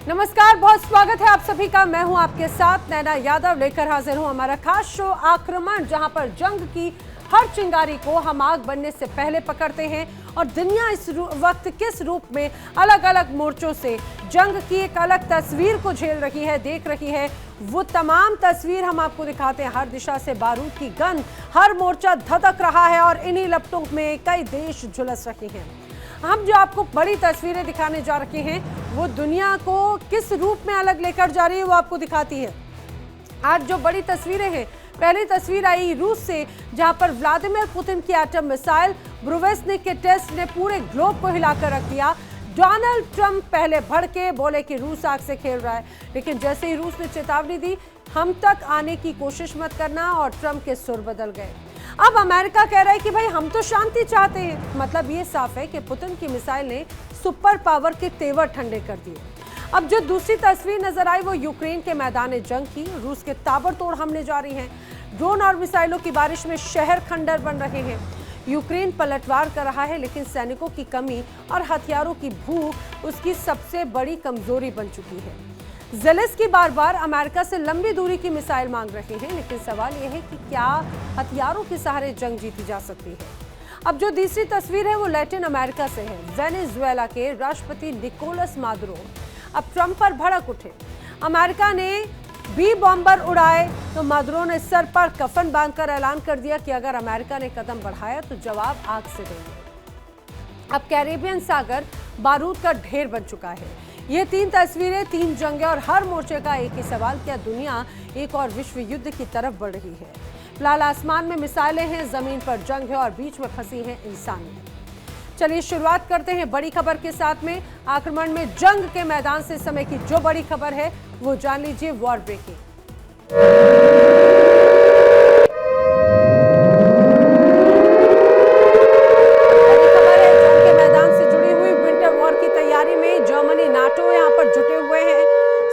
नमस्कार, बहुत स्वागत है आप सभी का। मैं हूं आपके साथ नैना यादव, लेकर हाजिर हूं हमारा खास शो आक्रमण, जहां पर जंग की हर चिंगारी को हम आग बनने से पहले पकड़ते हैं और दुनिया इस वक्त किस रूप में अलग अलग मोर्चों से जंग की एक अलग तस्वीर को झेल रही है, देख रही है, वो तमाम तस्वीर हम आपको दिखाते हैं। हर दिशा से बारूद की गंध, हर मोर्चा धधक रहा है और इन्हीं लपटों में कई देश झुलस रहे हैं। हम जो आपको बड़ी तस्वीरें दिखाने जा रहे हैं, वो दुनिया को किस रूप में अलग लेकर जा रही है, वो आपको दिखाती है। आज जो बड़ी तस्वीरें हैं, पहली तस्वीर आई रूस से, जहां पर व्लादिमीर पुतिन की एटम मिसाइल ब्रूवेस्निक के टेस्ट ने पूरे ग्लोब को हिलाकर रख दिया। डोनाल्ड ट्रंप पहले भड़के, बोले कि रूस आग से खेल रहा है, लेकिन जैसे ही रूस ने चेतावनी दी, हम तक आने की कोशिश मत करना, और ट्रंप के सुर बदल गए। अब अमेरिका कह रहा है कि भाई हम तो शांति चाहते हैं। मतलब ये साफ है कि पुतिन की मिसाइल ने सुपर पावर के तेवर ठंडे कर दिए। अब जो दूसरी तस्वीर नजर आई, वो यूक्रेन के मैदान जंग की। रूस के ताबड़तोड़ हमले जारी हैं, ड्रोन और मिसाइलों की बारिश में शहर खंडर बन रहे हैं। यूक्रेन पलटवार कर रहा है, लेकिन सैनिकों की कमी और हथियारों की भूख उसकी सबसे बड़ी कमजोरी बन चुकी है। ज़ेलेंस्की बार बार अमेरिका से लंबी दूरी की मिसाइल मांग रहे हैं, लेकिन सवाल यह है कि क्या हथियारों के सहारे जंग जीती जा सकती है। अब जो तीसरी तस्वीर है, वो लैटिन अमेरिका से है। वेनेजुएला के राष्ट्रपति निकोलस मादुरो अब ट्रंप पर भड़क उठे। अमेरिका ने बी बॉम्बर उड़ाए तो मादुरो ने सर पर कफन बांधकर ऐलान कर दिया कि अगर अमेरिका ने कदम बढ़ाया तो जवाब आग से देंगे। अब कैरेबियन सागर बारूद का ढेर बन चुका है। ये तीन तस्वीरें, तीन जंगें और हर मोर्चे का एक ही सवाल, क्या दुनिया एक और विश्व युद्ध की तरफ बढ़ रही है। लाल आसमान में मिसाइलें हैं, जमीन पर जंग है और बीच में फंसी है इंसानियत। चलिए शुरुआत करते हैं बड़ी खबर के साथ में। आक्रमण में जंग के मैदान से समय की जो बड़ी खबर है, वो जान लीजिए। War breaking.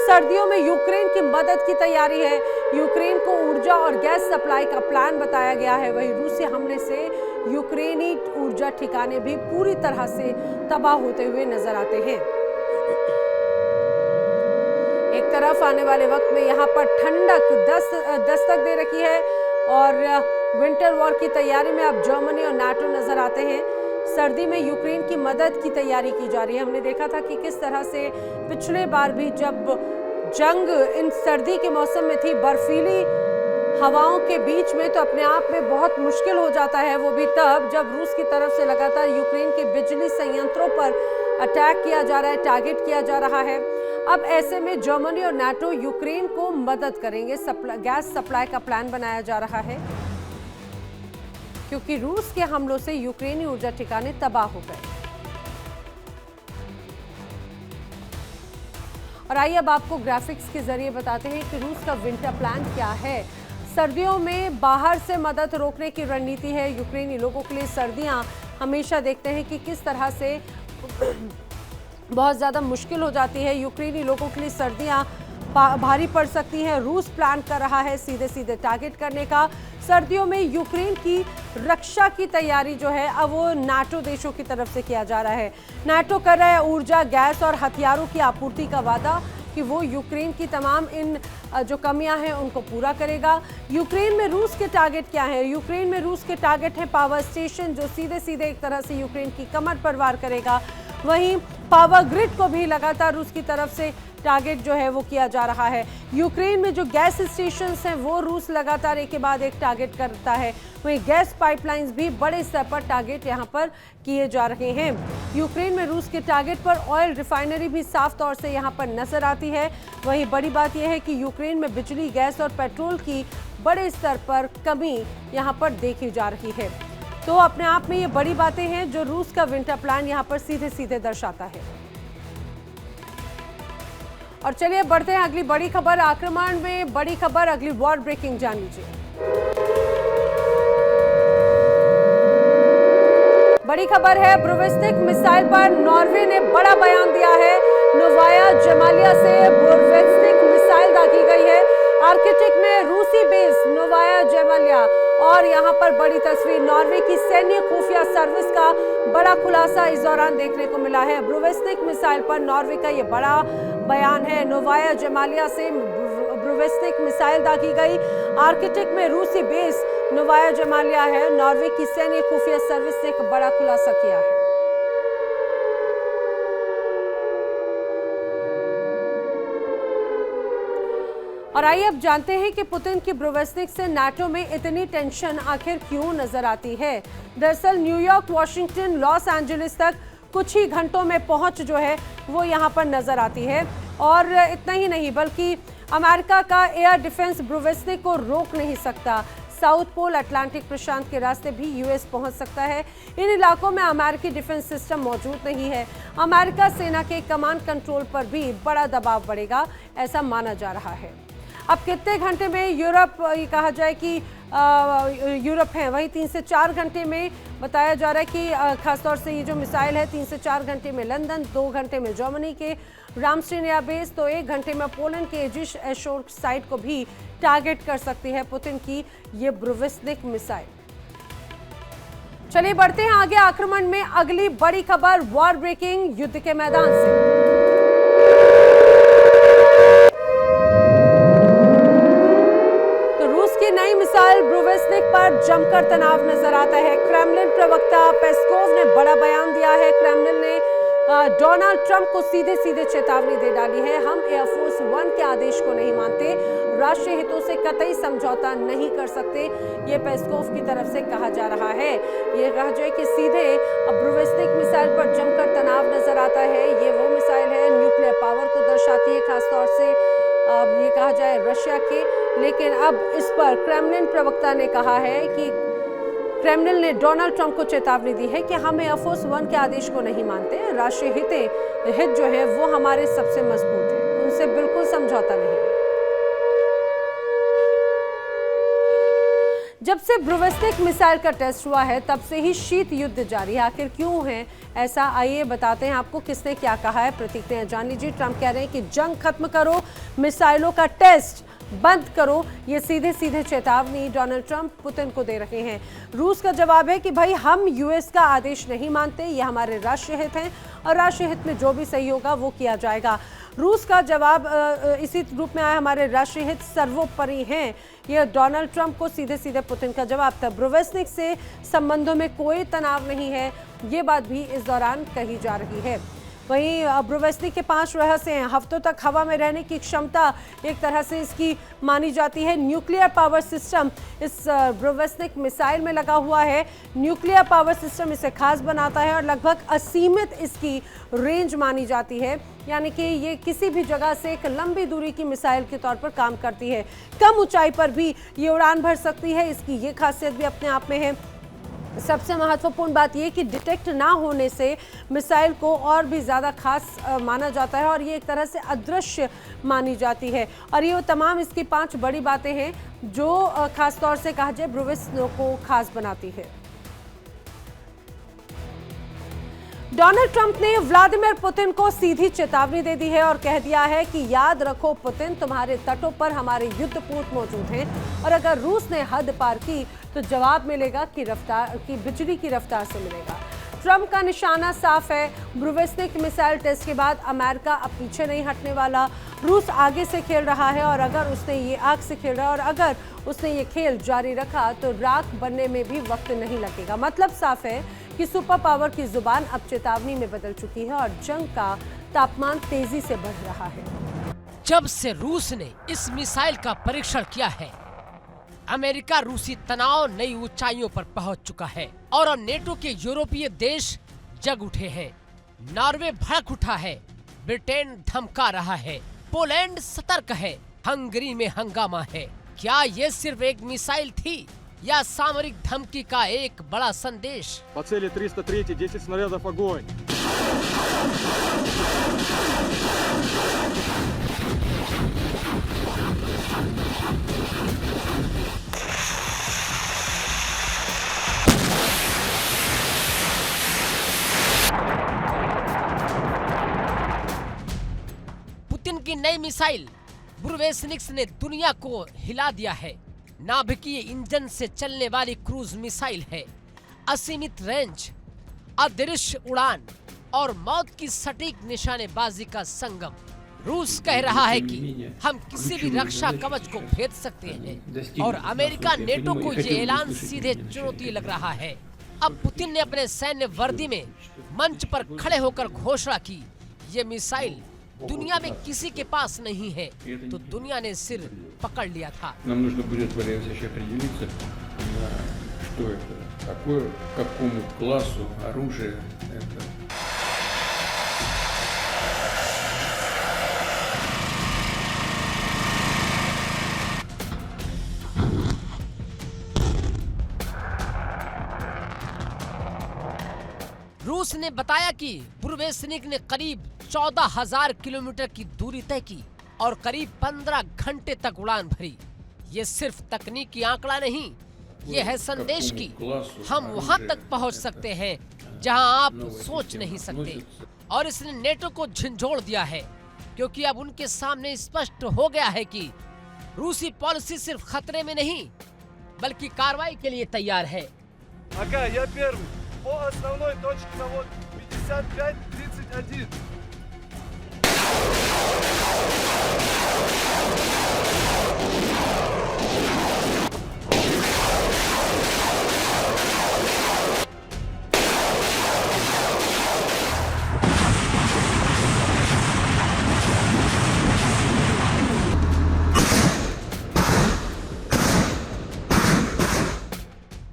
सर्दियों में यूक्रेन की मदद की तैयारी है। यूक्रेन को ऊर्जा और गैस सप्लाई का प्लान बताया गया है। वहीं रूसी हमले से यूक्रेनी ऊर्जा ठिकाने भी पूरी तरह से तबाह होते हुए नजर आते हैं। एक तरफ आने वाले वक्त में यहाँ पर ठंडक दस्तक दे रखी है और विंटर वॉर की तैयारी में अब जर्मनी और नाटो नजर आते हैं। सर्दी में यूक्रेन की मदद की तैयारी की जा रही है। हमने देखा था कि किस तरह से पिछले बार भी जब जंग इन सर्दी के मौसम में थी, बर्फीली हवाओं के बीच में, तो अपने आप में बहुत मुश्किल हो जाता है। वो भी तब जब रूस की तरफ से लगातार यूक्रेन के बिजली संयंत्रों पर अटैक किया जा रहा है, टारगेट किया जा रहा है। अब ऐसे में जर्मनी और नाटो यूक्रेन को मदद करेंगे। गैस सप्लाई का प्लान बनाया जा रहा है, क्योंकि रूस के हमलों से यूक्रेनी ऊर्जा ठिकाने तबाह हो गए। और आइए अब आपको ग्राफिक्स के जरिए बताते हैं कि रूस का विंटर प्लान क्या है। सर्दियों में बाहर से मदद रोकने की रणनीति है यूक्रेनी लोगों के लिए। सर्दियां हमेशा देखते हैं कि किस तरह से बहुत ज़्यादा मुश्किल हो जाती है यूक्रेनी लोगों के लिए। सर्दियां भारी पड़ सकती हैं। रूस प्लान कर रहा है सीधे सीधे टारगेट करने का। सर्दियों में यूक्रेन की रक्षा की तैयारी जो है, अब वो नाटो देशों की तरफ से किया जा रहा है। नाटो कर रहा है ऊर्जा, गैस और हथियारों की आपूर्ति का वादा कि वो यूक्रेन की तमाम इन जो कमियां हैं उनको पूरा करेगा। यूक्रेन में रूस के टारगेट क्या है? यूक्रेन में रूस के टारगेट है पावर स्टेशन, जो सीधे सीधे एक तरह से यूक्रेन की कमर पर वार करेगा। वहीं पावर ग्रिड को भी लगातार रूस की तरफ से टारगेट जो है वो किया जा रहा है। यूक्रेन में जो गैस स्टेशंस हैं, वो रूस लगातार एक के बाद एक टारगेट करता है। वहीं गैस पाइपलाइंस भी बड़े स्तर पर टारगेट यहां पर किए जा रहे हैं। यूक्रेन में रूस के टारगेट पर ऑयल रिफाइनरी भी साफ तौर से यहां पर नजर आती है। वहीं बड़ी बात यह है कि यूक्रेन में बिजली, गैस और पेट्रोल की बड़े स्तर पर कमी यहां पर देखी जा रही है। तो अपने आप में ये बड़ी बातें हैं जो रूस का विंटर प्लान यहां पर सीधे सीधे दर्शाता है। और चलिए बढ़ते हैं अगली बड़ी खबर। आक्रमण में बड़ी खबर, अगली वॉर ब्रेकिंग जान लीजिए। बड़ी खबर है, ब्रूवेस्निक मिसाइल पर नॉर्वे ने बड़ा बयान दिया है। नोवाया जेमालिया से ब्रूवेस्निक मिसाइल दागी गई है। आर्कटिक में रूसी बेस नोवाया जेमालिया। और यहां पर बड़ी तस्वीर, नॉर्वे की सैन्य खुफिया सर्विस का बड़ा खुलासा इस दौरान देखने को मिला है। ब्रूवेस्निक मिसाइल पर नॉर्वे का ये बड़ा बयान है। नोवाया जेमालिया से ब्रूवेस्निक मिसाइल दागी गई। आर्कटिक में रूसी बेस नोवाया जेमालिया है। नॉर्वे की सैन्य खुफिया सर्विस ने एक बड़ा खुलासा किया है। और आइए अब जानते हैं कि पुतिन की ब्रूवेस्निक से नाटो में इतनी टेंशन आखिर क्यों नजर आती है। दरअसल न्यूयॉर्क, वॉशिंगटन, लॉस एंजलिस तक कुछ ही घंटों में पहुंच जो है वो यहां पर नजर आती है। और इतना ही नहीं बल्कि अमेरिका का एयर डिफेंस ब्रूवेस्निक को रोक नहीं सकता। साउथ पोल, अटलांटिक प्रशांत के रास्ते भी यूएस पहुंच सकता है। इन इलाकों में अमेरिकी डिफेंस सिस्टम मौजूद नहीं है। अमेरिका सेना के कमांड कंट्रोल पर भी बड़ा दबाव बढ़ेगा, ऐसा माना जा रहा है। अब कितने घंटे में यूरोप, ये कहा जाए कि यूरोप है, वही 3 से 4 घंटे में बताया जा रहा है कि खासतौर से ये जो मिसाइल है 3 से 4 घंटे में लंदन, 2 घंटे में जर्मनी के रामस्टीन एयरबेस, तो 1 घंटे में पोलैंड के एजिश एयरशोर साइट को भी टारगेट कर सकती है पुतिन की ये ब्रूवेस्निक मिसाइल। चलिए बढ़ते हैं आगे आक्रमण में। अगली बड़ी खबर वॉर ब्रेकिंग युद्ध के मैदान से। नई मिसाइल ब्रूवेस्निक पर जमकर तनाव नजर आता है। क्रेमलिन प्रवक्ता पेस्कोव ने बड़ा बयान दिया है। क्रेमलिन ने डोनाल्ड ट्रंप को सीधे सीधे चेतावनी दे डाली है। हम एयरफोर्स 1 के आदेश को नहीं मानते, राष्ट्रीय हितों से कतई समझौता नहीं कर सकते, ये पेस्कोव की तरफ से कहा जा रहा है। ये कहा जाए कि सीधे ब्रूवेस्निक मिसाइल पर जमकर तनाव नजर आता है। ये वो मिसाइल है न्यूक्लियर पावर को दर्शाती है, खासतौर से ये कहा जाए रशिया के। लेकिन अब इस पर क्रेमलिन प्रवक्ता ने कहा है कि क्रेमलिन ने डोनाल्ड ट्रंप को चेतावनी दी है कि हम एयरफोर्स 1 के आदेश को नहीं मानते, राष्ट्रीय हित जो है वो हमारे सबसे मजबूत है, उनसे बिल्कुल समझौता नहीं। जब से ब्रूवेस्निक मिसाइल का टेस्ट हुआ है तब से ही शीत युद्ध जारी है। आखिर क्यों है ऐसा, आइए बताते हैं आपको किसने क्या कहा है, प्रतिक्रिया जान लीजिए। ट्रंप कह रहे हैं कि जंग खत्म करो, मिसाइलों का टेस्ट बंद करो, ये सीधे सीधे चेतावनी डोनाल्ड ट्रंप पुतिन को दे रहे हैं। रूस का जवाब है कि भाई हम यूएस का आदेश नहीं मानते, ये हमारे राष्ट्रीय हित हैं और राष्ट्रीय हित में जो भी सही होगा वो किया जाएगा। रूस का जवाब इसी रूप में आया, हमारे राष्ट्रीय हित सर्वोपरि हैं, यह डोनाल्ड ट्रंप को सीधे सीधे पुतिन का जवाब था। ब्रूवेस्निक से संबंधों में कोई तनाव नहीं है, ये बात भी इस दौरान कही जा रही है। वहीं ब्रूवेस्निक के 5 रहस्य हैं। हफ्तों तक हवा में रहने की क्षमता एक तरह से इसकी मानी जाती है। न्यूक्लियर पावर सिस्टम इस ब्रूवेस्निक मिसाइल में लगा हुआ है। न्यूक्लियर पावर सिस्टम इसे खास बनाता है और लगभग असीमित इसकी रेंज मानी जाती है, यानी कि ये किसी भी जगह से एक लंबी दूरी की मिसाइल के तौर पर काम करती है। कम ऊंचाई पर भी ये उड़ान भर सकती है, इसकी ये खासियत भी अपने आप में है। सबसे महत्वपूर्ण बात यह कि डिटेक्ट ना होने से मिसाइल को और भी ज़्यादा खास माना जाता है और ये एक तरह से अदृश्य मानी जाती है। और ये तमाम इसकी 5 बड़ी बातें हैं जो खास तौर से कहा जाए ब्रूवेस्निक को खास बनाती है। डोनाल्ड ट्रंप ने व्लादिमीर पुतिन को सीधी चेतावनी दे दी है और कह दिया है कि याद रखो पुतिन, तुम्हारे तटों पर हमारे युद्धपोत मौजूद हैं और अगर रूस ने हद पार की तो जवाब मिलेगा कि बिजली की रफ्तार से मिलेगा। ट्रंप का निशाना साफ है। ब्रूवेस्निक मिसाइल टेस्ट के बाद अमेरिका अब पीछे नहीं हटने वाला। रूस आगे से खेल रहा है और अगर उसने ये आग से खेल रहा है और अगर उसने ये खेल जारी रखा तो राख बनने में भी वक्त नहीं लगेगा। मतलब साफ है कि सुपर पावर की जुबान अब चेतावनी में बदल चुकी है और जंग का तापमान तेजी से बढ़ रहा है। जब से रूस ने इस मिसाइल का परीक्षण किया है, अमेरिका रूसी तनाव नई ऊंचाइयों पर पहुंच चुका है और अब नेटो के यूरोपीय देश जग उठे हैं। नॉर्वे भड़क उठा है, ब्रिटेन धमका रहा है, पोलैंड सतर्क है, हंगरी में हंगामा है। क्या ये सिर्फ एक मिसाइल थी या सामरिक धमकी का एक बड़ा संदेश? По цели 303, 10 снарядов, огонь! पुतिन की नई मिसाइल ब्रूवेस्निक ने दुनिया को हिला दिया है। नाभिकीय इंजन से चलने वाली क्रूज मिसाइल है। असीमित रेंज, अदृश्य उड़ान और मौत की सटीक निशानेबाजी का संगम। रूस कह रहा है कि हम किसी भी रक्षा कवच को भेद सकते हैं और अमेरिका नेटो को ये ऐलान सीधे चुनौती लग रहा है। अब पुतिन ने अपने सैन्य वर्दी में मंच पर खड़े होकर घोषणा की, ये मिसाइल दुनिया में किसी के पास नहीं है, तो दुनिया ने सिर पकड़ लिया था। Нам нужно будет вообще определиться, что это такое, к какому классу оружия это. रूस ने बताया कि बुरवेसनिक ने करीब 14,000 किलोमीटर की दूरी तय की और करीब 15 घंटे तक उड़ान भरी। ये सिर्फ तकनीकी आंकड़ा नहीं, ये है संदेश कि हम वहां तक पहुंच सकते हैं जहां आप सोच नहीं सकते। और इसने नेटो को झंझोड़ दिया है, क्योंकि अब उनके सामने स्पष्ट हो गया है कि रूसी पॉलिसी सिर्फ खतरे में नहीं बल्कि कार्रवाई के लिए तैयार है। Ага, я первый. По основной точке наводки. 55-31.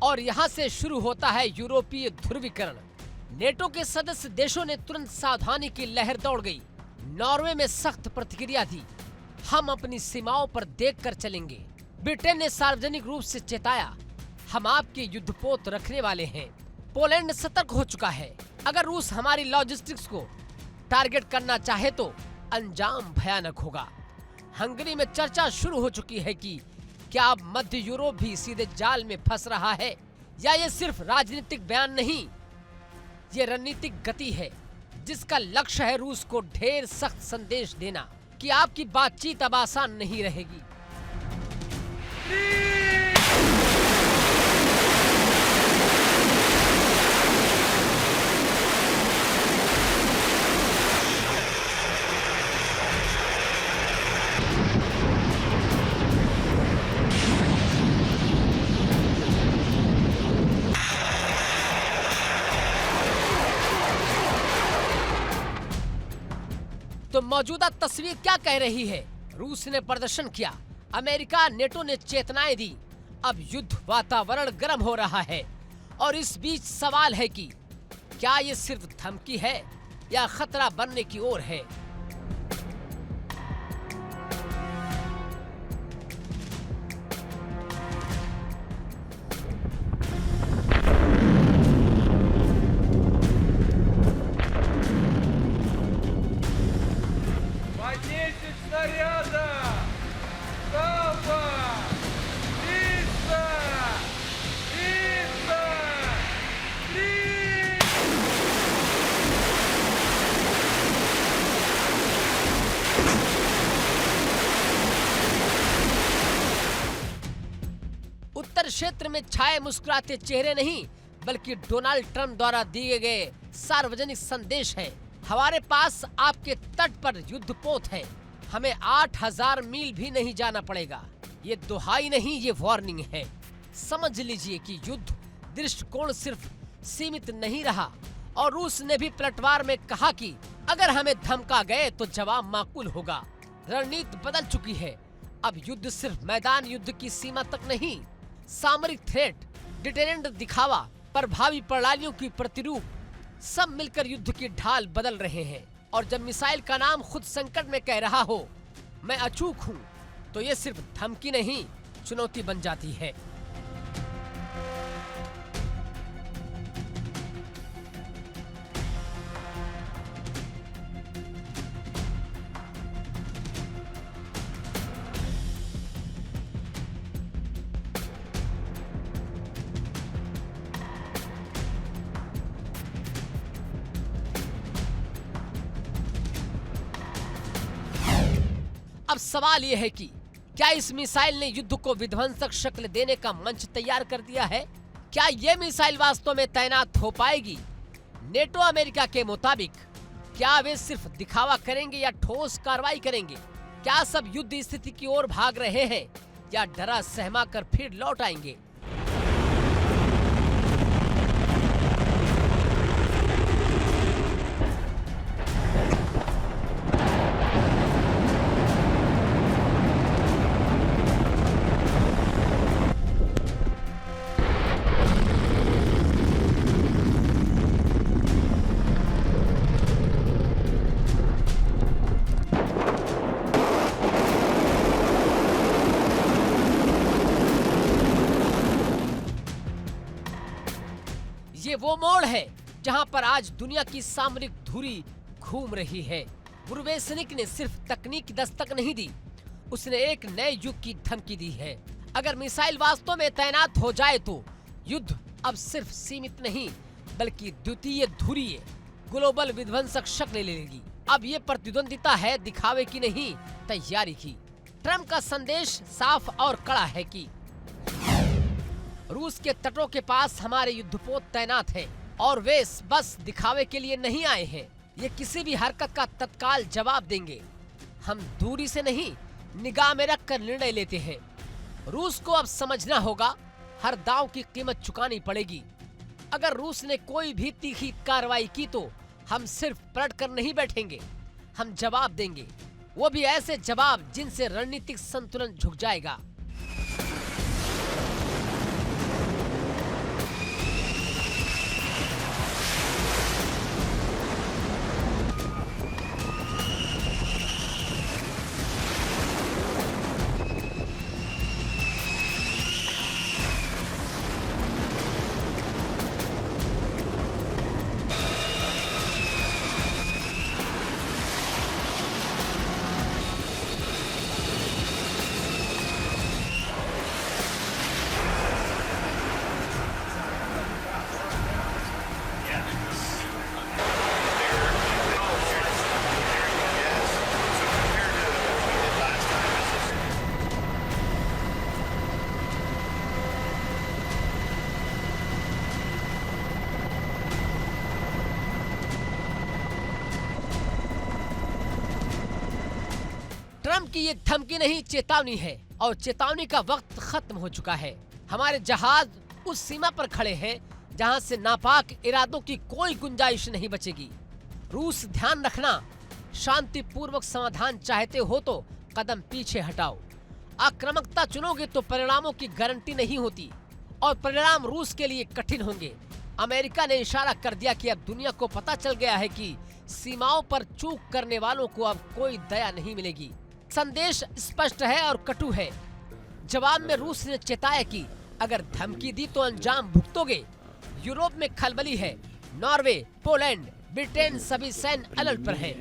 और यहाँ से शुरू होता है यूरोपीय ध्रुवीकरण। नेटो के सदस्य देशों ने तुरंत सावधानी की लहर दौड़ गई। नॉर्वे में सख्त प्रतिक्रिया दी, हम अपनी सीमाओं पर देखकर चलेंगे। ब्रिटेन ने सार्वजनिक रूप से चेताया, हम आपके युद्धपोत रखने वाले हैं। पोलैंड सतर्क हो चुका है, अगर रूस हमारी लॉजिस्टिक्स को टारगेट करना चाहे तो अंजाम भयानक होगा। हंगरी में चर्चा शुरू हो चुकी है कि क्या अब मध्य यूरोप भी सीधे जाल में फंस रहा है, या ये सिर्फ राजनीतिक बयान नहीं, ये रणनीतिक गति है जिसका लक्ष्य है रूस को ढेर सख्त संदेश देना कि आपकी बातचीत अब आसान नहीं रहेगी। तो मौजूदा तस्वीर क्या कह रही है? रूस ने प्रदर्शन किया, अमेरिका नेटो ने चेतनाएं दी, अब युद्ध वातावरण गर्म हो रहा है। और इस बीच सवाल है कि क्या ये सिर्फ धमकी है या खतरा बनने की ओर है? По 10 снарядов! Залпа! Пицца! Пицца! Три! उत्तर क्षेत्र में छाए मुस्कुराते चेहरे नहीं, बल्कि डोनाल्ड ट्रंप द्वारा दिए गए सार्वजनिक संदेश है। हमारे पास आपके तट पर युद्धपोत है, हमें 8,000 मील भी नहीं जाना पड़ेगा। ये दुहाई नहीं, ये वार्निंग है। समझ लीजिए कि युद्ध दृष्टिकोण सिर्फ सीमित नहीं रहा। और रूस ने भी पलटवार में कहा कि अगर हमें धमका गए तो जवाब माकूल होगा। रणनीति बदल चुकी है, अब युद्ध सिर्फ मैदान युद्ध की सीमा तक नहीं, सामरिक थ्रेट, डिटेरेंट दिखावा, प्रभावी प्रणालियों की प्रतिरूप, सब मिलकर युद्ध की ढाल बदल रहे हैं। और जब मिसाइल का नाम खुद संकट में कह रहा हो, मैं अचूक हूं, तो ये सिर्फ धमकी नहीं, चुनौती बन जाती है। अब सवाल यह है कि क्या इस मिसाइल ने युद्ध को विध्वंसक शक्ल देने का मंच तैयार कर दिया है? क्या यह मिसाइल वास्तव में तैनात हो पाएगी? नेटो अमेरिका के मुताबिक क्या वे सिर्फ दिखावा करेंगे या ठोस कार्रवाई करेंगे? क्या सब युद्ध स्थिति की ओर भाग रहे हैं या डरा सहमा कर फिर लौट आएंगे? ये वो मोड़ है जहां पर आज दुनिया की सामरिक धुरी घूम रही है। बुरवेसनिक ने सिर्फ तकनीक दस्तक नहीं दी, उसने एक नए युग की धमकी दी है। अगर मिसाइल वास्तव में तैनात हो जाए तो युद्ध अब सिर्फ सीमित नहीं बल्कि द्वितीय धुरीय ग्लोबल विध्वंसक शक्ल ले लेगी। अब ये प्रतिद्वंदिता है दिखावे की नहीं, तैयारी की। ट्रंप का संदेश साफ और कड़ा है कि रूस के तटों के पास हमारे युद्धपोत तैनात हैं और वे बस दिखावे के लिए नहीं आए हैं। ये किसी भी हरकत का तत्काल जवाब देंगे। हम दूरी से नहीं, निगाह में रखकर निर्णय लेते हैं। रूस को अब समझना होगा, हर दांव की कीमत चुकानी पड़ेगी। अगर रूस ने कोई भी तीखी कार्रवाई की तो हम सिर्फ पलट कर नहीं बैठेंगे, हम जवाब देंगे। वो भी ऐसे जवाब जिनसे रणनीतिक संतुलन झुक जाएगा। ट्रंप की ये धमकी नहीं, चेतावनी है और चेतावनी का वक्त खत्म हो चुका है। हमारे जहाज उस सीमा पर खड़े हैं जहां से नापाक इरादों की कोई गुंजाइश नहीं बचेगी। रूस, ध्यान रखना, शांतिपूर्वक समाधान चाहते हो तो कदम पीछे हटाओ। आक्रामकता चुनोगे तो परिणामों की गारंटी नहीं होती और परिणाम रूस के लिए कठिन होंगे। अमेरिका ने इशारा कर दिया कि अब दुनिया को पता चल गया है कि सीमाओं पर चूक करने वालों को अब कोई दया नहीं मिलेगी। संदेश स्पष्ट है और कटु है। जवाब में रूस ने चेताया कि अगर धमकी दी तो अंजाम भुगतोगे। यूरोप में खलबली है। नॉर्वे, पोलैंड, ब्रिटेन सभी सैन्य अलर्ट पर है।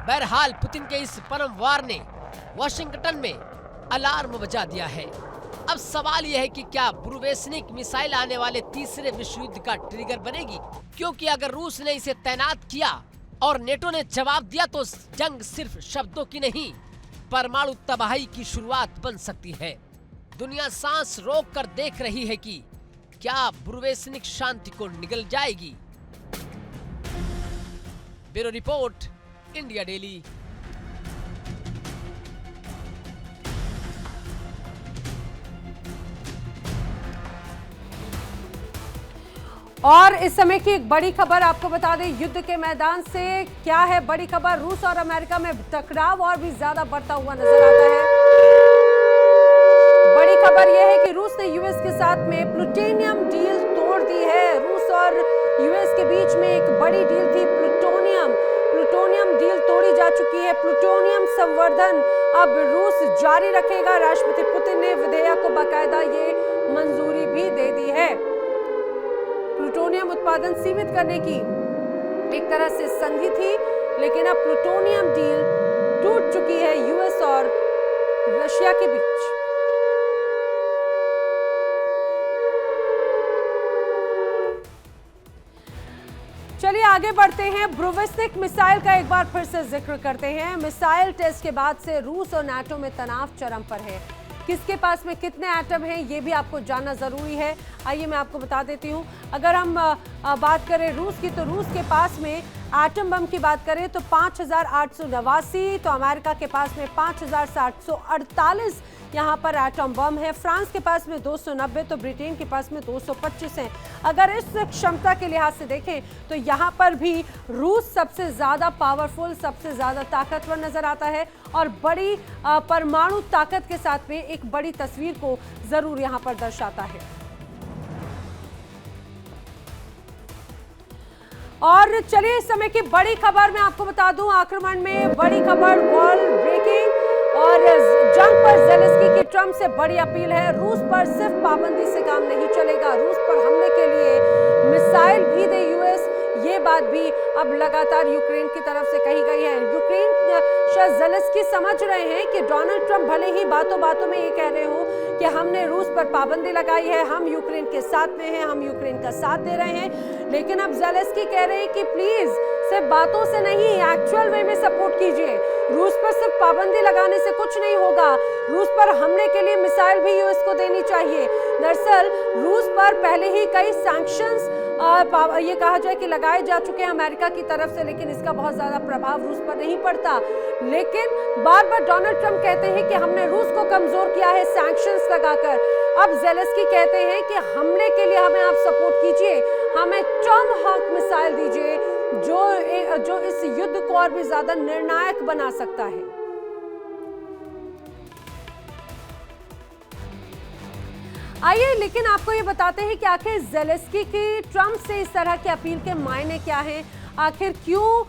बहरहाल पुतिन के इस परम वार ने वाशिंगटन में अलार्म बजा दिया है। अब सवाल यह है कि क्या बुरवेसनिक मिसाइल आने वाले तीसरे विश्व युद्ध का ट्रिगर बनेगी? क्योंकि अगर रूस ने इसे तैनात किया और नेटो ने जवाब दिया तो जंग सिर्फ शब्दों की नहीं, परमाणु तबाही की शुरुआत बन सकती है। दुनिया सांस रोक कर देख रही है कि क्या बुरवेसनिक शांति को निगल जाएगी। Bureau report, India daily. और इस समय की एक बड़ी खबर आपको बता दें, युद्ध के मैदान से क्या है बड़ी खबर। रूस और अमेरिका में टकराव और भी ज्यादा बढ़ता हुआ नजर आता है। बड़ी खबर यह है कि रूस ने यूएस के साथ में प्लूटोनियम डील तोड़ दी है। रूस और यूएस के बीच में एक बड़ी डील थी, प्लूटोनियम डील तोड़ी जा चुकी है। प्लूटोनियम संवर्धन अब रूस जारी रखेगा। राष्ट्रपति पुतिन ने विधेयक को बाकायदा ये मंजूरी भी दे दी है। प्लूटोनियम उत्पादन सीमित करने की एक तरह से संधि थी, लेकिन अब प्लूटोनियम डील टूट चुकी है यूएस और रशिया के बीच। चलिए आगे बढ़ते हैं। ब्रूविस्निक मिसाइल का एक बार फिर से जिक्र करते हैं। मिसाइल टेस्ट के बाद से रूस और नाटो में तनाव चरम पर है। किसके पास में कितने एटम हैं ये भी आपको जानना जरूरी है। आइए मैं आपको बता देती हूं। अगर हम बात करें रूस की, तो रूस के पास में एटम बम की बात करें तो 5889, तो अमेरिका के पास में 5748 यहाँ पर एटम बम है। फ्रांस के पास में 290, तो ब्रिटेन के पास में 225 है। अगर इस क्षमता के लिहाज से देखें तो यहाँ पर भी रूस सबसे ज्यादा पावरफुल, सबसे ज्यादा ताकतवर नजर आता है और बड़ी परमाणु ताकत के साथ में एक बड़ी तस्वीर को जरूर यहाँ पर दर्शाता है। और चलिए इस समय की बड़ी खबर मैं आपको बता दूं। आक्रमण में बड़ी खबर, वॉल ब्रेकिंग और जंग पर ज़ेलेंस्की की ट्रंप से बड़ी अपील है। रूस पर सिर्फ पाबंदी से काम नहीं चलेगा, रूस पर हमले के लिए मिसाइल भी दे यूएस, ये बात भी अब लगातार यूक्रेन की तरफ से कही गई है। यूक्रेन शायद ज़ेलेंस्की समझ रहे हैं कि डोनाल्ड ट्रंप भले ही बातों बातों में ये कह रहे हो कि हमने रूस पर पाबंदी लगाई है, हम यूक्रेन के साथ में हैं, हम यूक्रेन का साथ दे रहे हैं, लेकिन अब ज़ेलेंस्की कह रहे हैं कि प्लीज सिर्फ बातों से नहीं, एक्चुअल वे में सपोर्ट कीजिए। रूस पर सिर्फ पाबंदी लगाने से कुछ नहीं होगा, रूस पर हमले के लिए मिसाइल भी यूएस को देनी चाहिए। दरअसल रूस पर पहले ही कई सैंक्शंस ये कहा जाए कि लगाए जा चुके हैं अमेरिका की तरफ से, लेकिन इसका बहुत ज्यादा प्रभाव रूस पर नहीं पड़ता। लेकिन बार बार डोनाल्ड ट्रंप कहते हैं कि हमने रूस को कमजोर किया है सैंक्शंस लगाकर। अब ज़ेलेंस्की कहते हैं कि हमले के लिए हमें आप सपोर्ट कीजिए, हमें टॉमहॉक मिसाइल दीजिए जो इस युद्ध को और भी ज्यादा निर्णायक बना सकता है। आइए लेकिन आपको ये बताते हैं कि आखिर ज़ेलेंस्की की ट्रंप से इस तरह की अपील के मायने क्या हैं, आखिर क्यों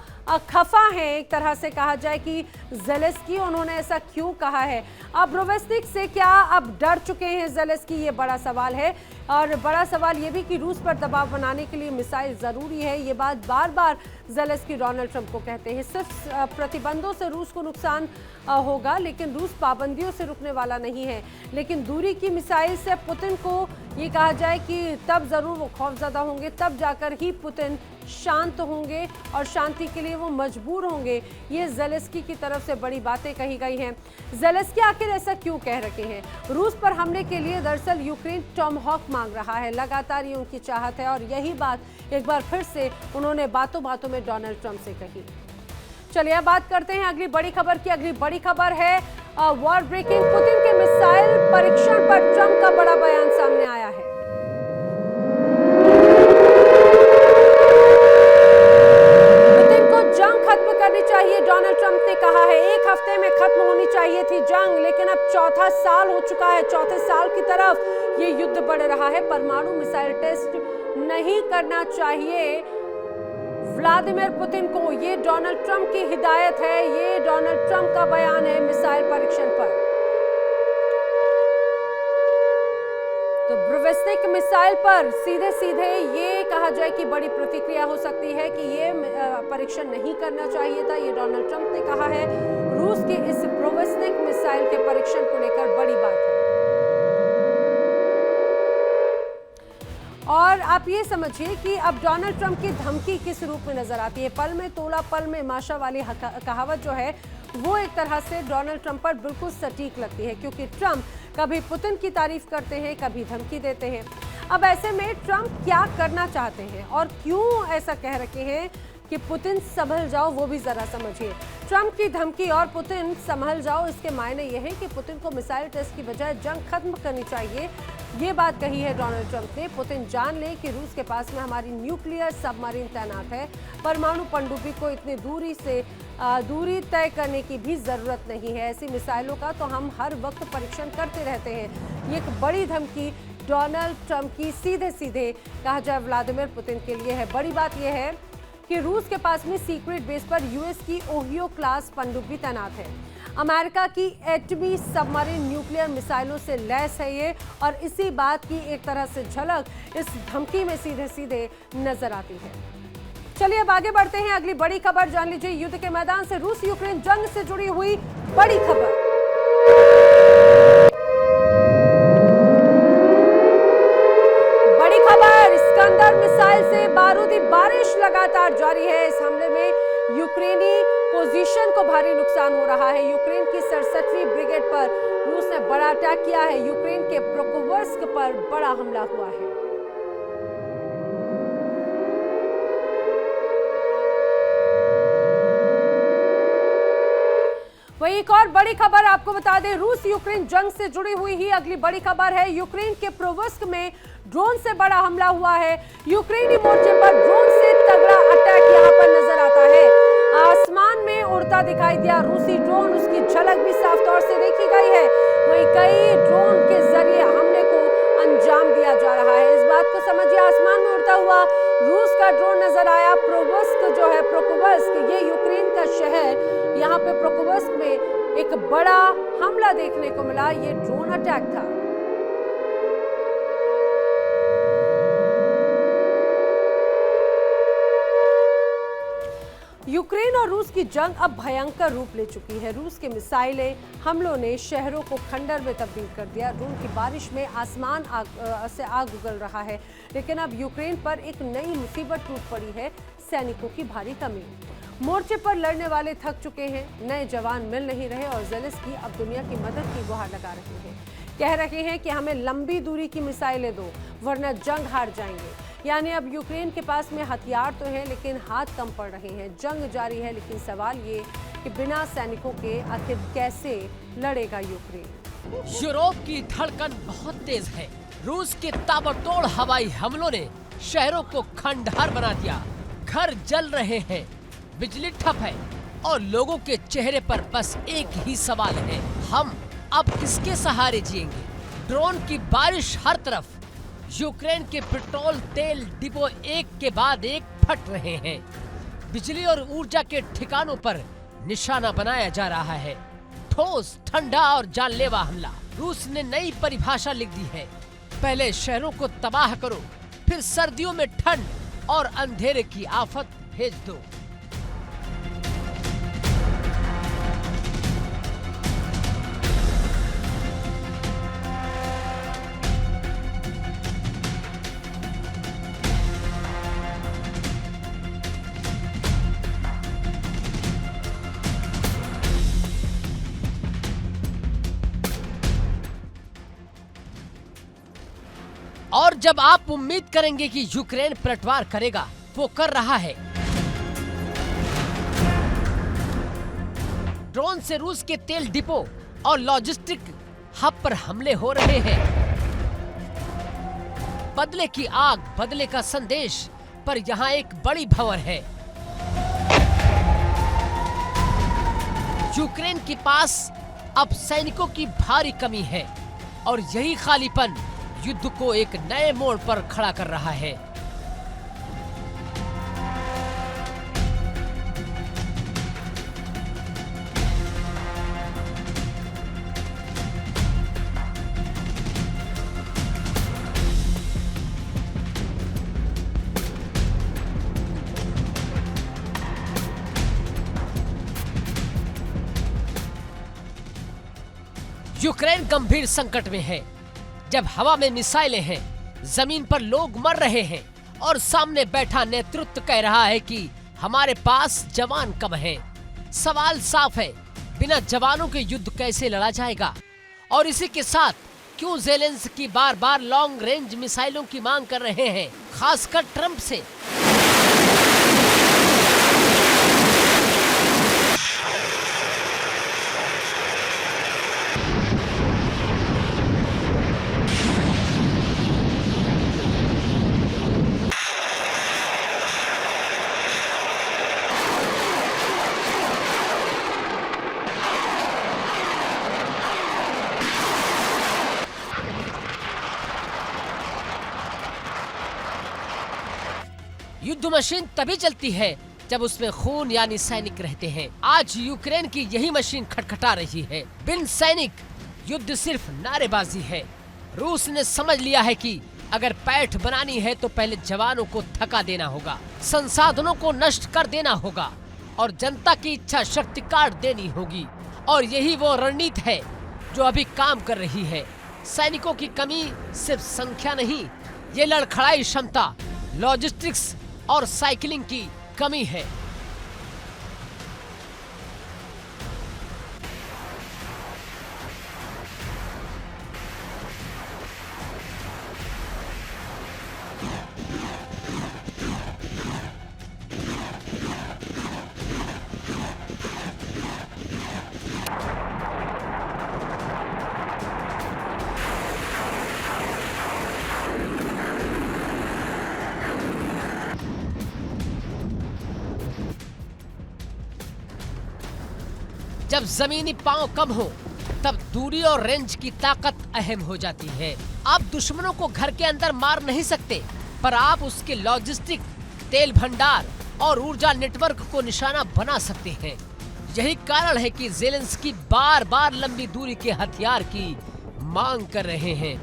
खफा है, एक तरह से कहा जाए कि ज़ेलेंस्की उन्होंने ऐसा क्यों कहा है। अब ब्रूविस्निक से क्या अब डर चुके हैं ज़ेलेंस्की, ये बड़ा सवाल है। और बड़ा सवाल ये भी कि रूस पर दबाव बनाने के लिए मिसाइल ज़रूरी है, ये बात बार बार ज़ेलेंस्की डोनाल्ड ट्रंप को कहते हैं। सिर्फ प्रतिबंधों से रूस को नुकसान होगा, लेकिन रूस पाबंदियों से रुकने वाला नहीं है। लेकिन दूरी की मिसाइल से पुतिन को ये कहा जाए कि तब ज़रूर वो खौफज़दा होंगे, तब जाकर ही पुतिन शांत होंगे और शांति के लिए वो मजबूर होंगे। ये ज़ेलेंस्की की तरफ से बड़ी बातें कही गई हैं। ज़ेलेंस्की आखिर ऐसा क्यों कह रखे हैं? रूस पर हमले के लिए दरअसल यूक्रेन टॉमहॉक मांग रहा है, लगातार ये उनकी चाहत है और यही बात एक बार फिर से उन्होंने बातों बातों में डोनाल्ड ट्रंप से कही। चलिए अब बात करते हैं अगली बड़ी खबर की। अगली बड़ी खबर है वॉर ब्रेकिंग, पुतिन के मिसाइल परीक्षण पर ट्रंप का बड़ा बयान सामने आया है। चाहिए डोनाल्ड ट्रंप ने कहा है, एक हफ्ते में खत्म होनी चाहिए थी जंग, लेकिन अब चौथा साल हो चुका है, चौथे साल की तरफ ये युद्ध बढ़ रहा है। परमाणु मिसाइल टेस्ट नहीं करना चाहिए व्लादिमीर पुतिन को, ये डोनाल्ड ट्रंप की हिदायत है, ये डोनाल्ड ट्रंप का बयान है मिसाइल परीक्षण पर। तो ब्रूविस्निक मिसाइल पर सीधे सीधे ये कहा जाए कि बड़ी प्रतिक्रिया हो सकती है कि ये परीक्षण नहीं करना चाहिए था, ये डोनाल्ड ट्रंप ने कहा है। रूस के इस ब्रूविस्निक मिसाइल के परीक्षण को लेकर बड़ी बात है। और आप ये समझिए कि अब डोनाल्ड ट्रंप की धमकी किस रूप में नजर आती है। पल में तोला पल में माशा वाली कहावत जो है वो एक तरह से डोनाल्ड ट्रंप पर बिल्कुल सटीक लगती है, क्योंकि ट्रंप कभी पुतिन की तारीफ करते हैं, कभी धमकी देते हैं। अब ऐसे में ट्रंप क्या करना चाहते हैं और क्यों ऐसा कह रखे हैं कि पुतिन संभल जाओ, वो भी जरा समझिए। ट्रंप की धमकी और पुतिन संभल जाओ, इसके मायने ये हैं कि पुतिन को मिसाइल टेस्ट की बजाय जंग खत्म करनी चाहिए, ये बात कही है डोनाल्ड ट्रंप ने। पुतिन जान ले कि रूस के पास में हमारी न्यूक्लियर सबमरीन तैनात है, परमाणु पनडुब्बी को इतनी दूरी तय करने की भी जरूरत नहीं है, ऐसी मिसाइलों का तो हम हर वक्त परीक्षण करते रहते हैं। ये एक बड़ी धमकी डोनाल्ड ट्रंप की सीधे सीधे कहा जाए व्लादिमीर पुतिन के लिए है। बड़ी बात यह है कि रूस के पास में सीक्रेट बेस पर यूएस की ओहियो क्लास पनडुब्बी तैनात है, अमेरिका की एटमी सबमरीन न्यूक्लियर मिसाइलों से लैस है ये, और इसी बात की एक तरह से झलक इस धमकी में सीधे सीधे नजर आती है। चलिए अब आगे बढ़ते हैं, अगली बड़ी खबर जान लीजिए। युद्ध के मैदान से रूस यूक्रेन जंग से जुड़ी हुई बड़ी खबर। बड़ी खबर, इस्कंदर मिसाइल से बारूदी बारिश लगातार लगातार जारी है। इस हमले में यूक्रेनी पोजीशन को भारी नुकसान हो रहा है। यूक्रेन की 67वीं ब्रिगेड पर रूस ने बड़ा अटैक किया है। यूक्रेन के पोक्रोवस्क पर बड़ा हमला हुआ है। वही एक और बड़ी खबर आपको बता दें, रूस यूक्रेन जंग से जुड़ी हुई ही अगली बड़ी खबर है। यूक्रेन के पोक्रोवस्क में ड्रोन से बड़ा हमला हुआ है। यूक्रेनी मोर्चे पर ड्रोन से तगड़ा अटैक यहां पर नजर आता है। आसमान में उड़ता दिखाई दिया रूसी ड्रोन, उसकी झलक भी साफ तौर से देखी गई है। वहीं कई ड्रोन के जरिए हमले को अंजाम दिया जा रहा है। इस बात को समझिए, आसमान में उड़ता हुआ रूस का ड्रोन नजर आया। पोक्रोवस्क जो है, पोक्रोवस्क ये यूक्रेन का शहर, यहाँ पे पोक्रोवस्क में एक बड़ा हमला देखने को मिला। ये ड्रोन अटैक था। यूक्रेन और रूस की जंग अब भयंकर रूप ले चुकी है। रूस के मिसाइलें हमलों ने शहरों को खंडर में तब्दील कर दिया। ड्रोन की बारिश में आसमान से आग उगल रहा है। लेकिन अब यूक्रेन पर एक नई मुसीबत टूट पड़ी है, सैनिकों की भारी कमी। मोर्चे पर लड़ने वाले थक चुके हैं, नए जवान मिल नहीं रहे और ज़ेलेंस्की अब दुनिया की मदद की गुहार लगा रहे हैं। कह रहे हैं कि हमें लंबी दूरी की मिसाइलें दो, वरना जंग हार जाएंगे। यानी अब यूक्रेन के पास में हथियार तो हैं, लेकिन हाथ कम पड़ रहे हैं। जंग जारी है, लेकिन सवाल ये कि बिना सैनिकों के आखिर कैसे लड़ेगा यूक्रेन। यूरोप की धड़कन बहुत तेज है। रूस के ताबड़तोड़ हवाई हमलों ने शहरों को खंडहर बना दिया। घर जल रहे हैं, बिजली ठप है और लोगों के चेहरे पर बस एक ही सवाल है, हम अब किसके सहारे जिएंगे। ड्रोन की बारिश हर तरफ। यूक्रेन के पेट्रोल तेल डिपो एक के बाद एक फट रहे हैं। बिजली और ऊर्जा के ठिकानों पर निशाना बनाया जा रहा है। ठोस, ठंडा और जानलेवा हमला। रूस ने नई परिभाषा लिख दी है, पहले शहरों को तबाह करो, फिर सर्दियों में ठंड और अंधेरे की आफत भेज दो। और जब आप उम्मीद करेंगे कि यूक्रेन पलटवार करेगा, वो कर रहा है। ड्रोन से रूस के तेल डिपो और लॉजिस्टिक हब पर हमले हो रहे हैं। बदले की आग, बदले का संदेश, पर यहाँ एक बड़ी खबर है। यूक्रेन के पास अब सैनिकों की भारी कमी है और यही खालीपन युद्ध को एक नए मोड़ पर खड़ा कर रहा है। यूक्रेन गंभीर संकट में है। जब हवा में मिसाइलें हैं, जमीन पर लोग मर रहे हैं और सामने बैठा नेतृत्व कह रहा है कि हमारे पास जवान कम हैं। सवाल साफ है, बिना जवानों के युद्ध कैसे लड़ा जाएगा? और इसी के साथ क्यों ज़ेलेंस्की बार-बार लॉन्ग रेंज मिसाइलों की मांग कर रहे हैं, खासकर ट्रंप से? युद्ध मशीन तभी चलती है जब उसमें खून यानी सैनिक रहते हैं। आज यूक्रेन की यही मशीन खटखटा रही है। बिन सैनिक युद्ध सिर्फ नारेबाजी है। रूस ने समझ लिया है कि अगर पैठ बनानी है तो पहले जवानों को थका देना होगा, संसाधनों को नष्ट कर देना होगा और जनता की इच्छा शक्ति काट देनी होगी। और यही वो रणनीति है जो अभी काम कर रही है। सैनिकों की कमी सिर्फ संख्या नहीं, ये लड़खड़ाई क्षमता, लॉजिस्टिक्स और साइकिलिंग की कमी है। जब जमीनी पांव कम हो तब दूरी और रेंज की ताकत अहम हो जाती है। आप दुश्मनों को घर के अंदर मार नहीं सकते, पर आप उसके लॉजिस्टिक, तेल भंडार और ऊर्जा नेटवर्क को निशाना बना सकते हैं। यही कारण है कि ज़ेलेंस्की बार बार लंबी दूरी के हथियार की मांग कर रहे हैं।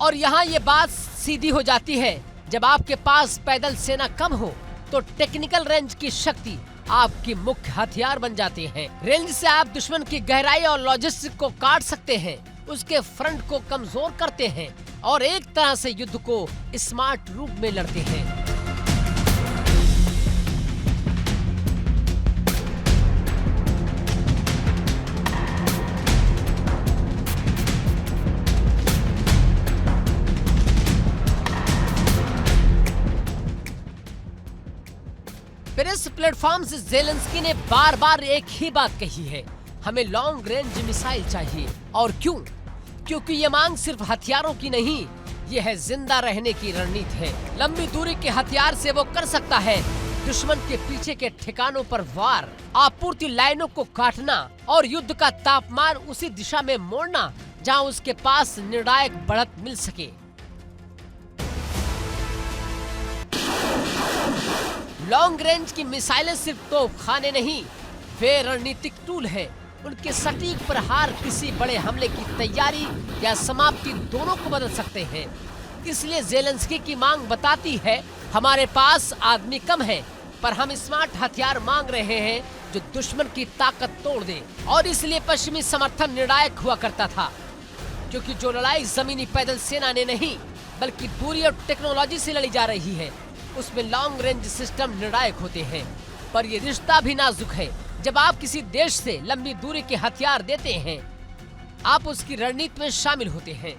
और यहाँ ये बात सीधी हो जाती है, जब आपके पास पैदल सेना कम हो तो टेक्निकल रेंज की शक्ति आपकी मुख्य हथियार बन जाती है। रेंज से आप दुश्मन की गहराई और लॉजिस्टिक को काट सकते हैं, उसके फ्रंट को कमजोर करते हैं और एक तरह से युद्ध को स्मार्ट रूप में लड़ते हैं। प्रेस प्लेटफॉर्म से ज़ेलेंस्की ने बार बार एक ही बात कही है, हमें लॉन्ग रेंज मिसाइल चाहिए। और क्यों? क्योंकि ये मांग सिर्फ हथियारों की नहीं, ये है जिंदा रहने की रणनीति है। लंबी दूरी के हथियार से वो कर सकता है दुश्मन के पीछे के ठिकानों पर वार, आपूर्ति लाइनों को काटना और युद्ध का तापमान उसी दिशा में मोड़ना जहां उसके पास निर्णायक बढ़त मिल सके। लॉन्ग रेंज की मिसाइलें सिर्फ तोपखाने नहीं, वे रणनीतिक टूल हैं। उनके सटीक प्रहार किसी बड़े हमले की तैयारी या समाप्ति दोनों को बदल सकते हैं। इसलिए ज़ेलेंस्की की मांग बताती है, हमारे पास आदमी कम है, पर हम स्मार्ट हथियार मांग रहे हैं जो दुश्मन की ताकत तोड़ दे। और इसलिए पश्चिमी समर्थन निर्णायक हुआ करता था, क्योंकि जो लड़ाई जमीनी पैदल सेना ने नहीं बल्कि दूरी और टेक्नोलॉजी से लड़ी जा रही है, उसमें लॉन्ग रेंज सिस्टम निर्णायक होते हैं। पर ये रिश्ता भी नाजुक है। जब आप किसी देश से लंबी दूरी के हथियार देते हैं, आप उसकी रणनीति में शामिल होते हैं।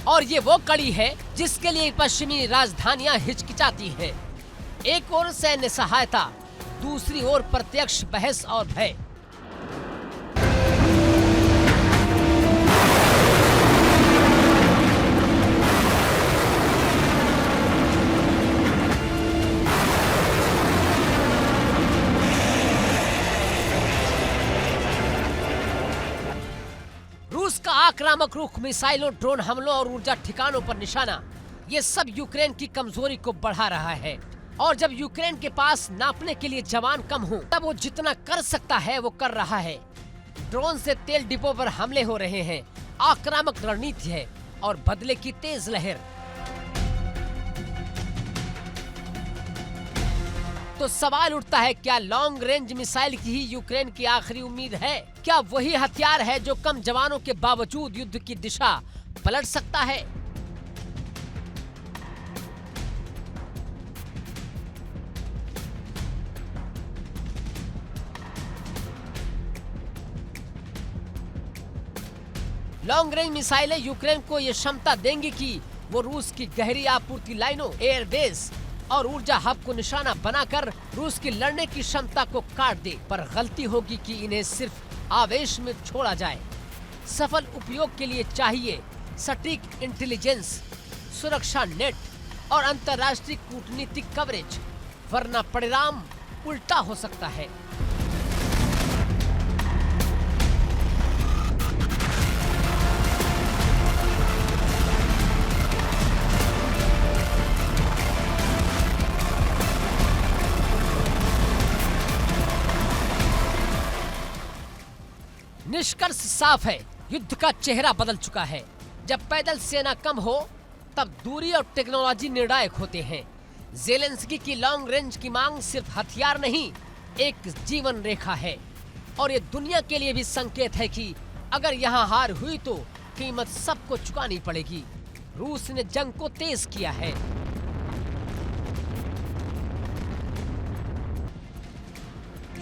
और ये वो कड़ी है जिसके लिए पश्चिमी राजधानियां हिचकिचाती हैं। एक ओर सैन्य सहायता, दूसरी ओर प्रत्यक्ष बहस और भय। रूस का आक्रामक रुख, मिसाइलों, ड्रोन हमलों और ऊर्जा ठिकानों पर निशाना, ये सब यूक्रेन की कमजोरी को बढ़ा रहा है। और जब यूक्रेन के पास नापने के लिए जवान कम हो, तब वो जितना कर सकता है वो कर रहा है। ड्रोन से तेल डिपो पर हमले हो रहे हैं, आक्रामक रणनीति है और बदले की तेज लहर। तो सवाल उठता है, क्या लॉन्ग रेंज मिसाइल की ही यूक्रेन की आखिरी उम्मीद है? क्या वही हथियार है जो कम जवानों के बावजूद युद्ध की दिशा पलट सकता है? लॉन्ग रेंज मिसाइलें यूक्रेन को ये क्षमता देंगी कि वो रूस की गहरी आपूर्ति लाइनों, एयरबेस और ऊर्जा हब को निशाना बनाकर रूस की लड़ने की क्षमता को काट दे। पर गलती होगी कि इन्हें सिर्फ आवेश में छोड़ा जाए। सफल उपयोग के लिए चाहिए सटीक इंटेलिजेंस, सुरक्षा नेट और अंतर्राष्ट्रीय कूटनीतिक कवरेज, वरना परिणाम उल्टा हो सकता है। निष्कर्ष साफ है, युद्ध का चेहरा बदल चुका है। जब पैदल सेना कम हो तब दूरी और टेक्नोलॉजी निर्णायक होते हैं। ज़ेलेंस्की की लॉन्ग रेंज की मांग सिर्फ हथियार नहीं, एक जीवन रेखा है। और ये दुनिया के लिए भी संकेत है कि अगर यहाँ हार हुई तो कीमत सबको चुकानी पड़ेगी। रूस ने जंग को तेज किया है।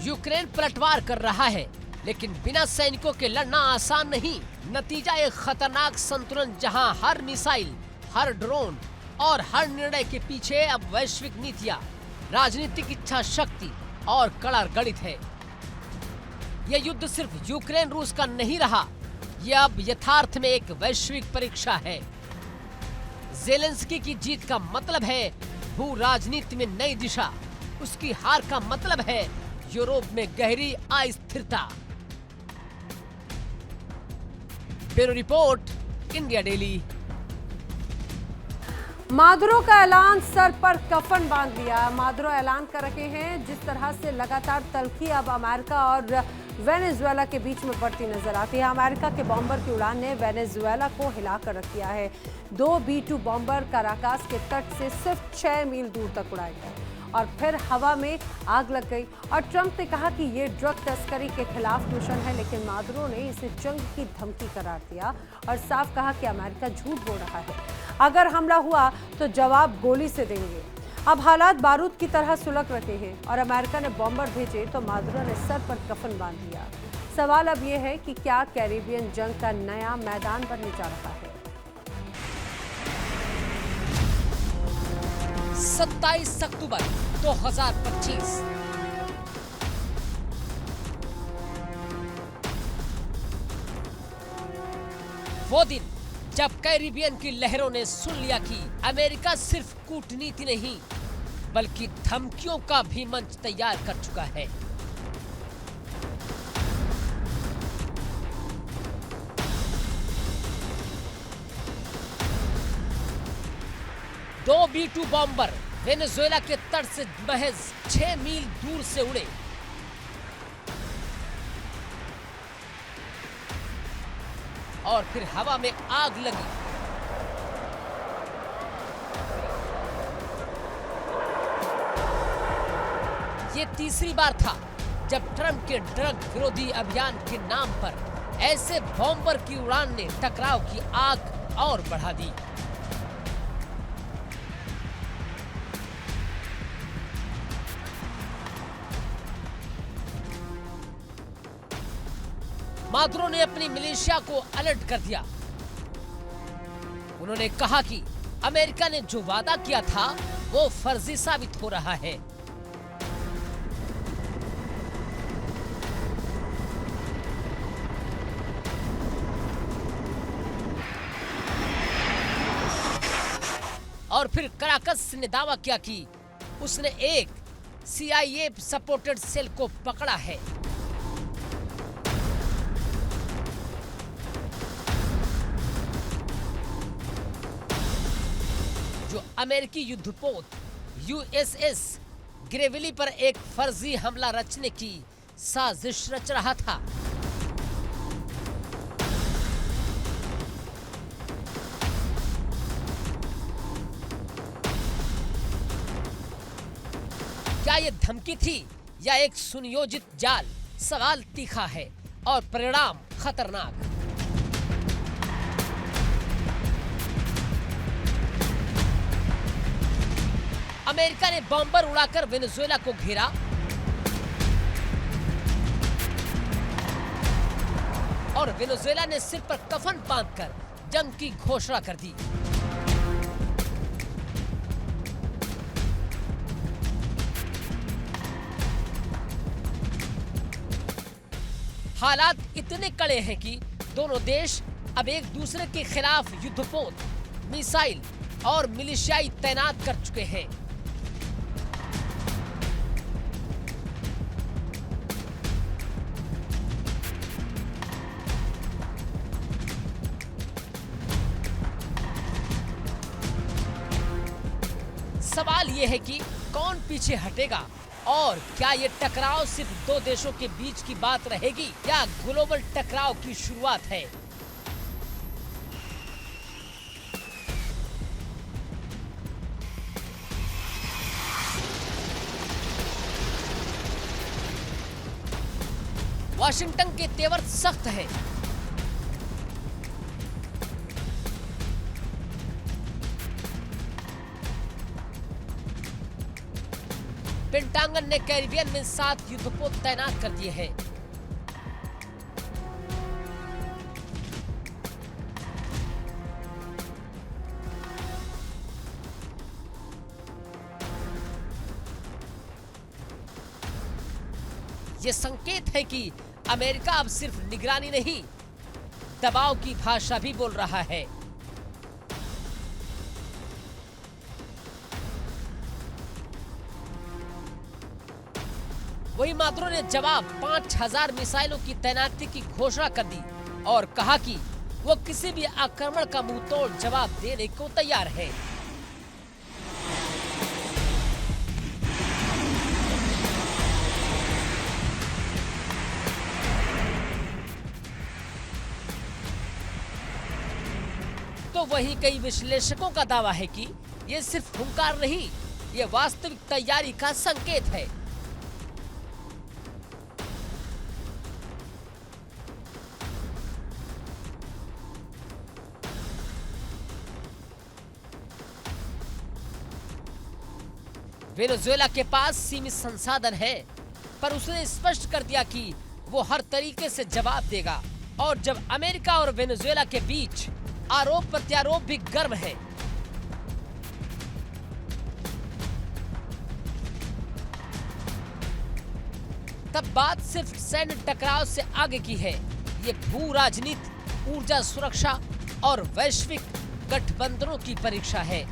यूक्रेन पलटवार कर रहा है, लेकिन बिना सैनिकों के लड़ना आसान नहीं। नतीजा एक खतरनाक संतुलन जहां हर मिसाइल, हर ड्रोन और हर निर्णय के पीछे अब वैश्विक नीतियां, राजनीतिक इच्छा शक्ति और कड़ा गणित है। यह युद्ध सिर्फ यूक्रेन रूस का नहीं रहा, यह अब यथार्थ में एक वैश्विक परीक्षा है। ज़ेलेंस्की की जीत का मतलब है भू राजनीति में नई दिशा, उसकी हार का मतलब है यूरोप में गहरी अस्थिरता। Bureau report, India daily. Maduro का ऐलान, सर पर कफन बांध लिया। मादुरो ऐलान कर रहे हैं। जिस तरह से लगातार तल्खी अब अमेरिका और वेनेजुएला के बीच में बढ़ती नजर आती है। अमेरिका के बॉम्बर की उड़ान ने वेनेजुएला को हिलाकर रख दिया है। 2 B-2 बॉम्बर काराकास के तट से सिर्फ 6 मील दूर तक उड़ाए गए और फिर हवा में आग लग गई। और ट्रंप ने कहा कि ये ड्रग तस्करी के खिलाफ मिशन है, लेकिन मादुरो ने इसे जंग की धमकी करार दिया और साफ कहा कि अमेरिका झूठ बोल रहा है। अगर हमला हुआ तो जवाब गोली से देंगे। अब हालात बारूद की तरह सुलग रहे हैं और अमेरिका ने बॉम्बर भेजे तो मादुरो ने सर पर कफन बांध दिया। सवाल अब यह है कि क्या कैरिबियन जंग का नया मैदान बनने जा रहा है। 27 अक्टूबर 2025। वो दिन जब कैरिबियन की लहरों ने सुन लिया कि अमेरिका सिर्फ कूटनीति नहीं बल्कि धमकियों का भी मंच तैयार कर चुका है। दो B-2 बॉम्बर वेनेजुएला के तट से महज 6 मील दूर से उड़े। और फिर हवा में आग लगी। ये तीसरी बार था जब ट्रंप के ड्रग विरोधी अभियान के नाम पर ऐसे बॉम्बर की उड़ान ने टकराव की आग और बढ़ा दी। मादुरो ने अपनी मिलिशिया को अलर्ट कर दिया। उन्होंने कहा कि अमेरिका ने जो वादा किया था वो फर्जी साबित हो रहा है। और फिर काराकस ने दावा किया कि उसने एक CIA सपोर्टेड सेल को पकड़ा है। जो अमेरिकी युद्धपोत USS ग्रेविली पर एक फर्जी हमला रचने की साजिश रच रहा था। क्या ये धमकी थी या एक सुनियोजित जाल? सवाल तीखा है और परिणाम खतरनाक। अमेरिका ने बॉम्बर उड़ाकर वेनेजुएला को घेरा और वेनेजुएला ने सिर पर कफन बांधकर जंग की घोषणा कर दी। हालात इतने कड़े हैं कि दोनों देश अब एक दूसरे के खिलाफ युद्धपोत, मिसाइल और मिलिशियाई तैनात कर चुके हैं। सवाल यह है कि कौन पीछे हटेगा और क्या ये टकराव सिर्फ दो देशों के बीच की बात रहेगी या ग्लोबल टकराव की शुरुआत है। वाशिंगटन के तेवर सख्त हैं। पेंटागन ने कैरिबियन में 7 युद्धपोत तैनात कर दिए हैं। ये संकेत है कि अमेरिका अब सिर्फ निगरानी नहीं, दबाव की भाषा भी बोल रहा है। वही माद्रो ने जवाब 5000 मिसाइलों की तैनाती की घोषणा कर दी और कहा कि वो किसी भी आक्रमण का मुंहतोड़ जवाब देने को तैयार है। तो वही कई विश्लेषकों का दावा है कि ये सिर्फ हुंकार नहीं, ये वास्तविक तैयारी का संकेत है। वेनेजुएला के पास सीमित संसाधन है, पर उसने स्पष्ट कर दिया कि वो हर तरीके से जवाब देगा। और जब अमेरिका और वेनेजुएला के बीच आरोप प्रत्यारोप भी गर्म है, तब बात सिर्फ सैन्य टकराव से आगे की है। ये भू राजनीति, ऊर्जा सुरक्षा और वैश्विक गठबंधनों की परीक्षा है।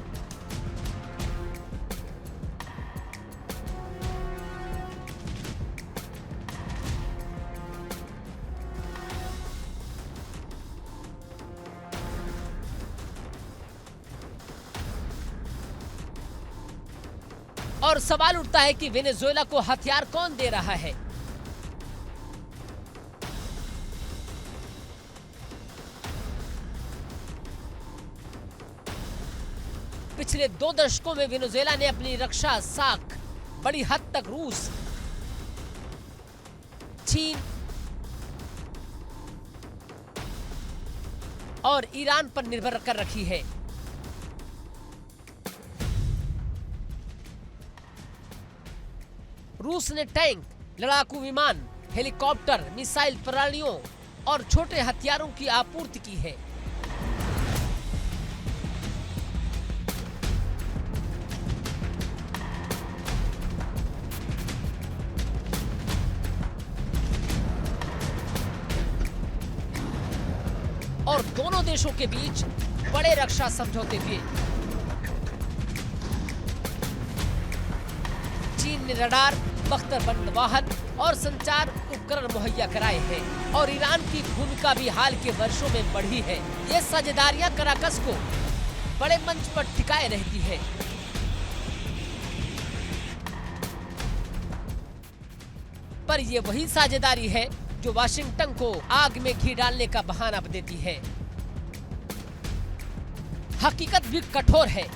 और सवाल उठता है कि वेनेजुएला को हथियार कौन दे रहा है। पिछले 2 दशकों में वेनेजुएला ने अपनी रक्षा साख बड़ी हद तक रूस, चीन और ईरान पर निर्भर कर रखी है। रूस ने टैंक, लड़ाकू विमान, हेलीकॉप्टर, मिसाइल प्रणालियों और छोटे हथियारों की आपूर्ति की है। और दोनों देशों के बीच बड़े रक्षा समझौते हुए। चीन ने रडार, बख्तरबंद वाहन और संचार उपकरण मुहैया कराए हैं और ईरान की भूमिका भी हाल के वर्षों में बढ़ी है। ये साझेदारियां कराकस को बड़े मंच पर टिकाए रहती है। पर ये वही साझेदारी है जो वाशिंगटन को आग में घी डालने का बहाना देती है। हकीकत भी कठोर है।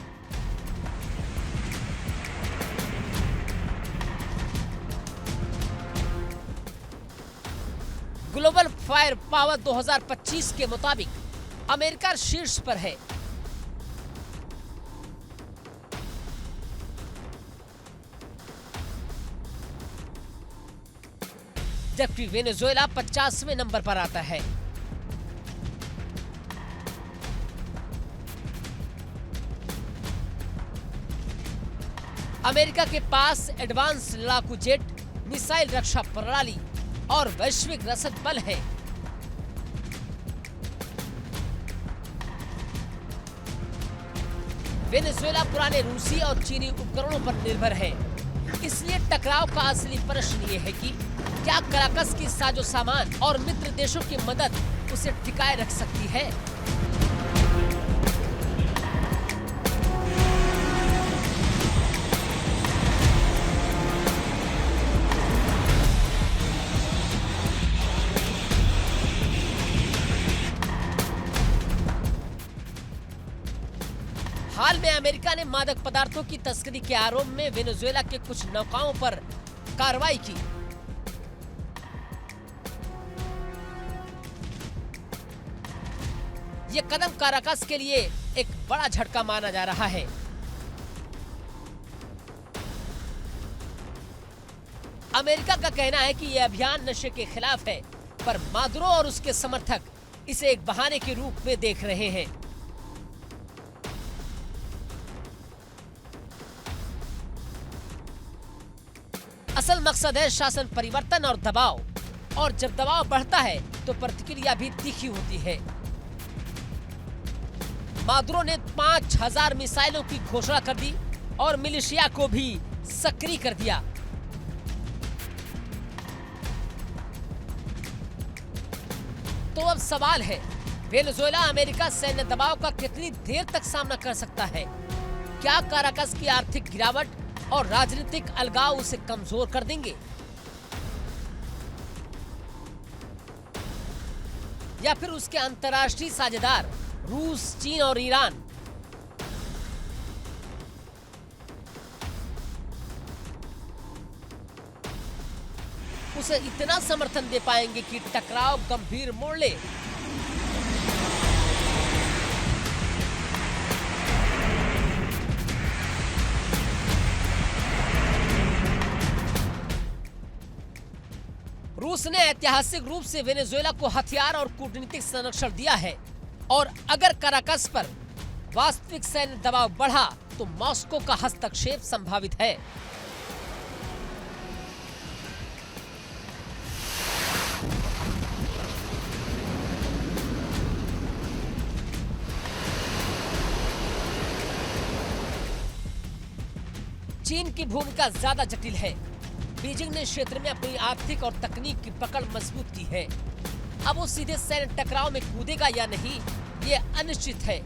ग्लोबल फायर पावर 2025 के मुताबिक अमेरिका शीर्ष पर है। जबकि वेनेजुएला 50वें नंबर पर आता है। अमेरिका के पास एडवांस लड़ाकू जेट, मिसाइल रक्षा प्रणाली और वैश्विक रसद बल है। वेनेजुएला पुराने रूसी और चीनी उपकरणों पर निर्भर है, इसलिए टकराव का असली प्रश्न ये है कि क्या कराकस की साजो सामान और मित्र देशों की मदद उसे टिकाए रख सकती है। हाल में अमेरिका ने मादक पदार्थों की तस्करी के आरोप में वेनेजुएला के कुछ नौकाओं पर कार्रवाई की। ये कदम काराकस के लिए एक बड़ा झटका माना जा रहा है। अमेरिका का कहना है कि यह अभियान नशे के खिलाफ है, पर मादुरो और उसके समर्थक इसे एक बहाने के रूप में देख रहे हैं। असल मकसद है शासन परिवर्तन और दबाव, और जब दबाव बढ़ता है तो प्रतिक्रिया भी तीखी होती है। मादुरो ने 5000 मिसाइलों की घोषणा कर दी और मिलिशिया को भी सक्रिय कर दिया। तो अब सवाल है, वेनेजुएला अमेरिका सैन्य दबाव का कितनी देर तक सामना कर सकता है? क्या काराकस की आर्थिक गिरावट और राजनीतिक अलगाव उसे कमजोर कर देंगे, या फिर उसके अंतर्राष्ट्रीय साझेदार रूस, चीन और ईरान उसे इतना समर्थन दे पाएंगे कि टकराव गंभीर मोड़ ले? रूस ने ऐतिहासिक रूप से वेनेजुएला को हथियार और कूटनीतिक संरक्षण दिया है, और अगर काराकस पर वास्तविक सैन्य दबाव बढ़ा तो मॉस्को का हस्तक्षेप संभावित है। चीन की भूमिका ज्यादा जटिल है। बीजिंग ने क्षेत्र में अपनी आर्थिक और तकनीक की पकड़ मजबूत की है। अब वो सीधे सैन्य टकराव में कूदेगा या नहीं, ये अनिश्चित है।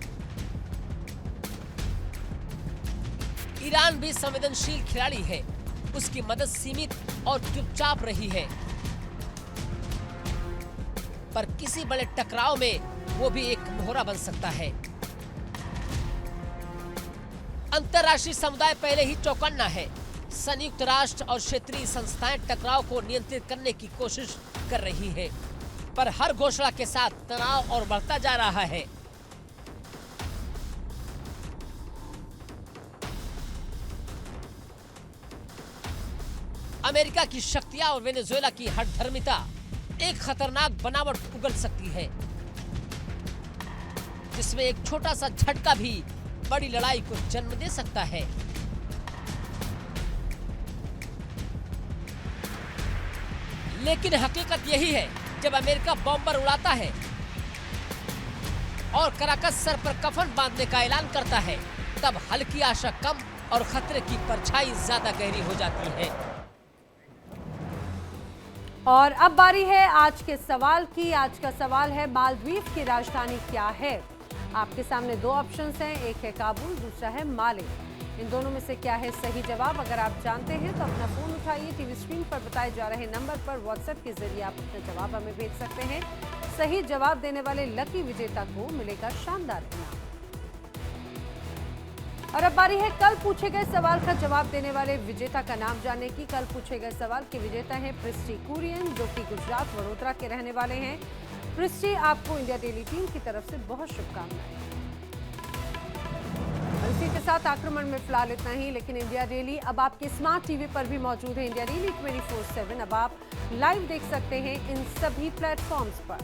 ईरान भी संवेदनशील खिलाड़ी है, उसकी मदद सीमित और चुपचाप रही है, पर किसी बड़े टकराव में वो भी एक मोहरा बन सकता है। अंतर्राष्ट्रीय समुदाय पहले ही चौकन्ना है। संयुक्त राष्ट्र और क्षेत्रीय संस्थाएं टकराव को नियंत्रित करने की कोशिश कर रही है, पर हर घोषणा के साथ तनाव और बढ़ता जा रहा है। अमेरिका की शक्तियां और वेनेजुएला की हठधर्मिता एक खतरनाक बनावट उगल सकती है, जिसमें एक छोटा सा झटका भी बड़ी लड़ाई को जन्म दे सकता है। लेकिन हकीकत यही है, जब अमेरिका बॉम्बर उड़ाता है और काराकस सर पर कफन बांधने का ऐलान करता है, तब हल्की आशा कम और खतरे की परछाई ज्यादा गहरी हो जाती है। और अब बारी है आज के सवाल की। आज का सवाल है, मालदीव की राजधानी क्या है? आपके सामने दो ऑप्शंस हैं, एक है काबुल, दूसरा है माले। इन दोनों में से क्या है सही जवाब? अगर आप जानते हैं तो अपना फोन उठाइए, टीवी स्क्रीन पर बताए जा रहे नंबर पर व्हाट्सएप के जरिए आप अपना जवाब हमें भेज सकते हैं। सही जवाब देने वाले लकी विजेता को मिलेगा शानदार इनाम। और अब बारी है कल पूछे गए सवाल का जवाब देने वाले विजेता का नाम जानने की। कल पूछे गए सवाल के विजेता हैं प्रिस्टी कुरियन, जो कि गुजरात वडोदरा के रहने वाले हैं। प्रिस्टी, आपको इंडिया डेली टीम की तरफ से बहुत शुभकामनाएं। इसी के साथ आक्रमण में फिलहाल इतना ही, लेकिन इंडिया डेली अब आपके स्मार्ट टीवी पर भी मौजूद है। इंडिया डेली 24/7 अब आप लाइव देख सकते हैं इन सभी प्लेटफॉर्म्स पर।